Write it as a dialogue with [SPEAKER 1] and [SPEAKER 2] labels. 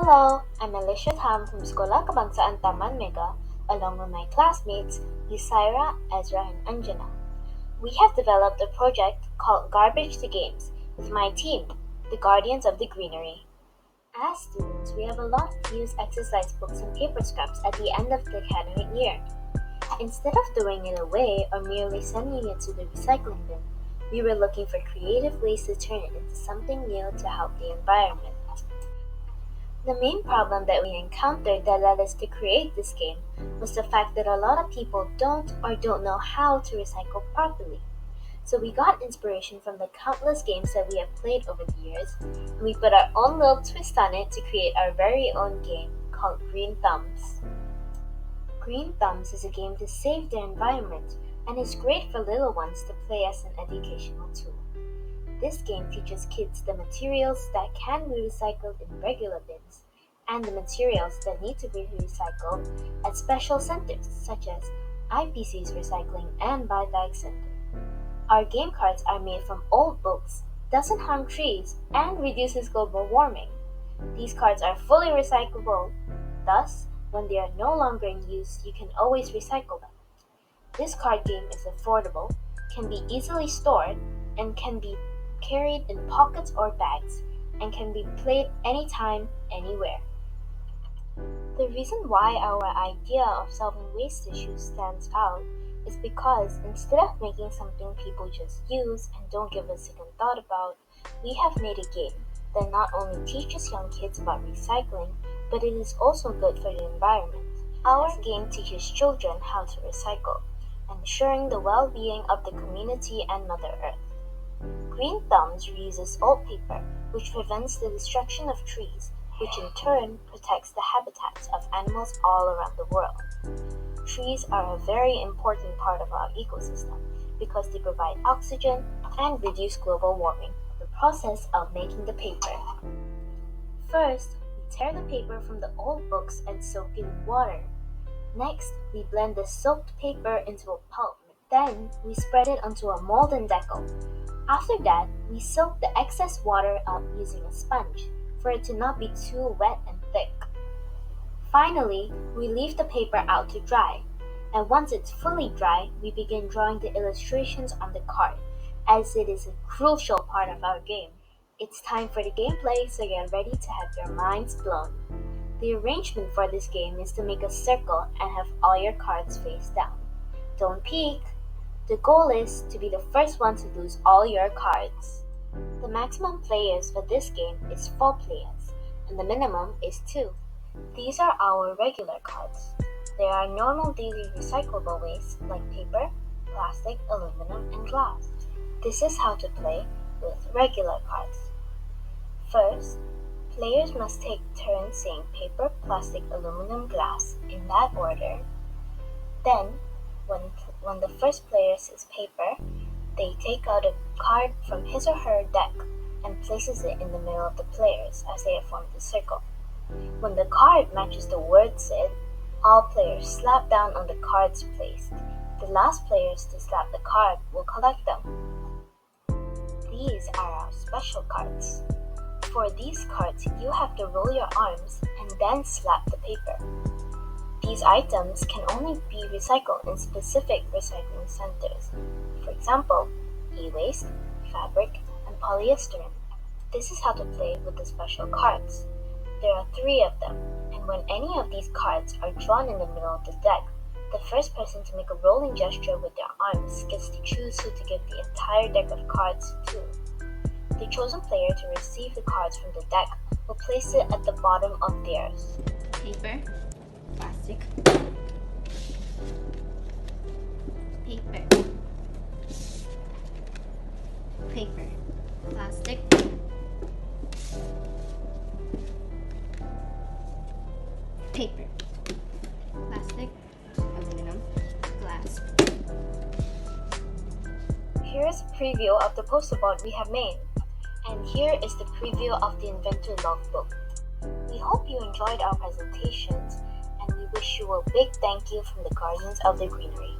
[SPEAKER 1] Hello, I'm Alicia Tham from Sekolah Kebangsaan Taman Megah, along with my classmates Yusaira, Ezra, and Anjana. We have developed a project called Garbage to Games with my team, the Guardians of the Greenery. As students, we have a lot of used exercise books and paper scraps at the end of the academic year. Instead of throwing it away or merely sending it to the recycling bin, we were looking for creative ways to turn it into something new to help the environment. The main problem that we encountered that led us to create this game was the fact that a lot of people don't know how to recycle properly. So we got inspiration from the countless games that we have played over the years, and we put our own little twist on it to create our very own game called Green Thumbs. Green Thumbs is a game to save the environment and is great for little ones to play as an educational tool. This game teaches kids the materials that can be recycled in regular bins and the materials that need to be recycled at special centers such as IPC's Recycling and Buyback Center. Our game cards are made from old books, doesn't harm trees, and reduces global warming. These cards are fully recyclable, thus, when they are no longer in use, you can always recycle them. This card game is affordable, can be easily stored, and can be carried in pockets or bags, and can be played anytime, anywhere. The reason why our idea of solving waste issues stands out is because instead of making something people just use and don't give a second thought about, we have made a game that not only teaches young kids about recycling, but it is also good for the environment. Our game teaches children how to recycle, ensuring the well-being of the community and Mother Earth. Green Thumbs reuses old paper, which prevents the destruction of trees, which in turn protects the habitats of animals all around the world. Trees are a very important part of our ecosystem because they provide oxygen and reduce global warming. The process of making the paper. First, we tear the paper from the old books and soak it in water. Next, we blend the soaked paper into a pulp. Then, we spread it onto a mold and decal. After that, we soak the excess water up using a sponge for it to not be too wet and thick. Finally, we leave the paper out to dry, and once it's fully dry, we begin drawing the illustrations on the card, as it is a crucial part of our game. It's time for the gameplay, so get ready to have your minds blown. The arrangement for this game is to make a circle and have all your cards face down. Don't peek! The goal is to be the first one to lose all your cards. The maximum players for this game is 4 players, and the minimum is 2. These are our regular cards. There are normal daily recyclable waste like paper, plastic, aluminum, and glass. This is how to play with regular cards. First, players must take turns saying paper, plastic, aluminum, glass in that order. Then, when the first player says paper, they take out a card from his or her deck and places it in the middle of the players as they have formed a circle. When the card matches the word said, all players slap down on the cards placed. The last players to slap the card will collect them. These are our special cards. For these cards, you have to roll your arms and then slap the paper. These items can only be recycled in specific recycling centers. For example, e-waste, fabric, and polyester. This is how to play with the special cards. There are 3 of them, and when any of these cards are drawn in the middle of the deck, the first person to make a rolling gesture with their arms gets to choose who to give the entire deck of cards to. The chosen player to receive the cards from the deck will place it at the bottom of theirs.
[SPEAKER 2] Paper, plastic, paper, paper, plastic, paper, plastic, aluminum, glass.
[SPEAKER 1] Here is a preview of the poster board we have made, and here is the preview of the inventor logbook. We hope you enjoyed our presentations, and we wish you a big thank you from the Guardians of the Greenery.